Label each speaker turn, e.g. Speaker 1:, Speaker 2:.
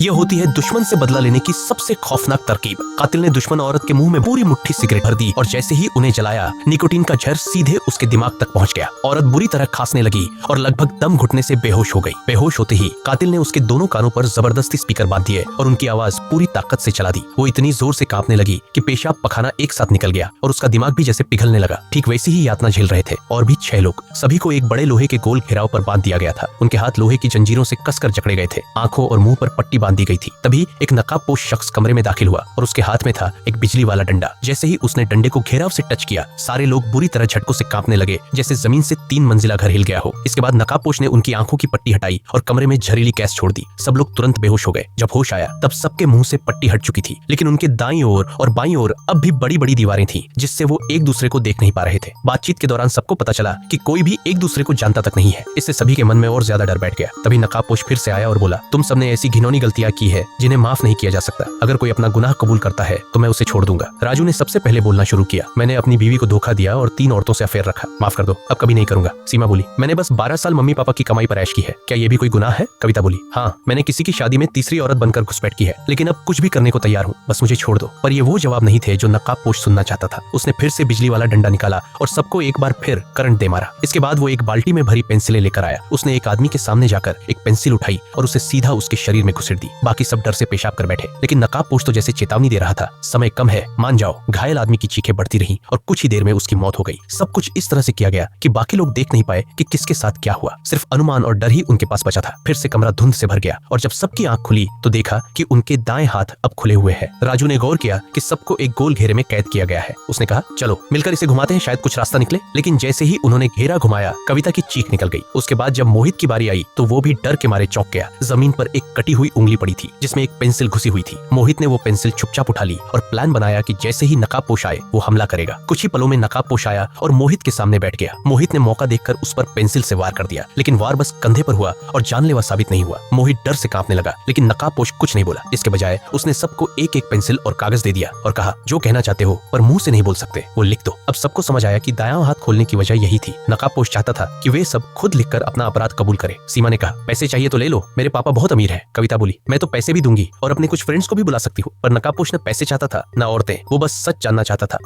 Speaker 1: यह होती है दुश्मन से बदला लेने की सबसे खौफनाक तरकीब। कातिल ने दुश्मन औरत के मुंह में पूरी मुट्ठी सिगरेट भर दी और जैसे ही उन्हें जलाया, निकोटीन का जहर सीधे उसके दिमाग तक पहुंच गया। औरत बुरी तरह खांसने लगी और लगभग दम घुटने से बेहोश हो गई। बेहोश होते ही कातिल ने उसके दोनों कानों पर जबरदस्ती स्पीकर बांध दिए और उनकी आवाज पूरी ताकत से चला दी। वो इतनी जोर से कांपने लगी कि पेशाब पखाना एक साथ निकल गया और उसका दिमाग भी जैसे पिघलने लगा। ठीक वैसी ही यातना झेल रहे थे और भी 6 लोग। सभी को एक बड़े लोहे के गोल घेराव पर बांध दिया गया था। उनके हाथ लोहे की जंजीरों से कसकर जकड़े गए थे। आंखों और मुंह पर पट्टी बांध दी गई थी। तभी एक नकाबपोश शख्स कमरे में दाखिल हुआ और उसके हाथ में था एक बिजली वाला डंडा। जैसे ही उसने डंडे को घेराव से टच किया, सारे लोग बुरी तरह झटकों से कांपने लगे, जैसे जमीन से 3 मंजिला घर हिल गया हो। इसके बाद नकाबपोश ने उनकी आंखों की पट्टी हटाई और कमरे में जहरीली गैस छोड़ दी। सब लोग तुरंत बेहोश हो गए। जब होश आया तब सबके मुंह से पट्टी हट चुकी थी, लेकिन उनके दाईं ओर और बाईं ओर अब भी बड़ी बड़ी दीवारें थीं, जिससे वो एक दूसरे को देख नहीं पा रहे थे। बातचीत के दौरान सबको पता चला कि कोई भी एक दूसरे को जानता तक नहीं है। इससे सभी के मन में और ज्यादा डर बैठ गया। तभी नकाबपोश फिर से आया और बोला, तुम सबने ऐसी घिनौनी गलतियां की है जिन्हें माफ नहीं किया जा सकता। अगर कोई अपना गुनाह कबूल करता है तो मैं उसे छोड़ दूंगा। राजू ने सबसे पहले बोलना शुरू किया। मैंने अपनी बीवी को धोखा दिया और 3 औरतों से अफेयर रखा। माफ कर दो, अब कभी नहीं करूंगा। सीमा बोली, मैंने बस 12 साल मम्मी पापा की कमाई पर ऐश की है। क्या ये भी कोई गुनाह है? कविता बोली, हाँ, मैंने किसी की शादी में तीसरी औरत बनकर घुसपैठ की है, लेकिन अब कुछ भी करने को तैयार हूँ, बस मुझे छोड़ दो। पर ये वो जवाब नहीं थे जो नकाबपोश सुनना चाहता था। उसने फिर से बिजली वाला डंडा निकाला और सबको एक बार फिर करंट दे मारा। इसके बाद वो एक बाल्टी में भरी पेंसिलें लेकर आया। उसने एक आदमी के सामने जाकर एक पेंसिल उठाई और उसे सीधा उसके शरीर में घुसेड़ दी। बाकी सब डर से पेशाब कर बैठे, लेकिन नकाबपोश तो जैसे चेतावनी दे रहा था, समय कम है, मान जाओ। घायल आदमी की चीखें बढ़ती रहीं और कुछ ही देर में उसकी मौत हो गई। सब कुछ इस तरह से किया गया कि बाकी लोग देख नहीं पाए कि किसके साथ क्या हुआ। सिर्फ अनुमान और डर ही उनके पास बचा था। फिर से कमरा धुंध से भर गया और जब सबकी आंख खुली तो देखा कि उनके दाएं हाथ अब खुले हुए हैं। राजू ने गौर किया कि सबको एक गोल घेरे में कैद किया गया है। उसने कहा, चलो मिलकर इसे घुमाते हैं, शायद कुछ रास्ता निकले। लेकिन जैसे ही उन्होंने घेरा घुमाया, कविता की चीख निकल गई। उसके बाद जब मोहित की बारी आई तो वो भी डर के मारे चौंक गया। जमीन पर एक कटी हुई उंगली पड़ी थी जिसमें एक पेंसिल घुसी हुई थी। मोहित ने वो पेंसिल चुपचाप उठा ली और प्लान बनाया कि जैसे ही नकाबपोश आए वो हमला करेगा। कुछ ही पलों में नकाबपोश आया और मोहित के सामने बैठ गया। मोहित ने मौका देखकर उस पर पेंसिल से वार कर दिया, लेकिन वार बस कंधे पर हुआ और जानलेवा साबित नहीं हुआ। मोहित डर से कांपने लगा, लेकिन नकाबपोश कुछ नहीं बोला। इसके बजाय उसने सबको एक एक पेंसिल और कागज दे दिया और कहा, जो कहना चाहते हो पर मुंह से नहीं बोल सकते वो लिख दो। अब सबको समझ आया कि दायां हाथ खोलने की वजह यही थी। नकाबपोश चाहता था कि वे सब खुद लिखकर अपना अपराध कबूल करे। सीमा ने कहा, पैसे चाहिए तो ले लो, मेरे पापा बहुत अमीर हैं। कविता बोली, मैं तो पैसे भी दूंगी और अपने कुछ फ्रेंड्स को भी बुला सकती हूँ। पर नकाबपोश न पैसे चाहता था न औरतें, वो बस सच जानना चाहता था।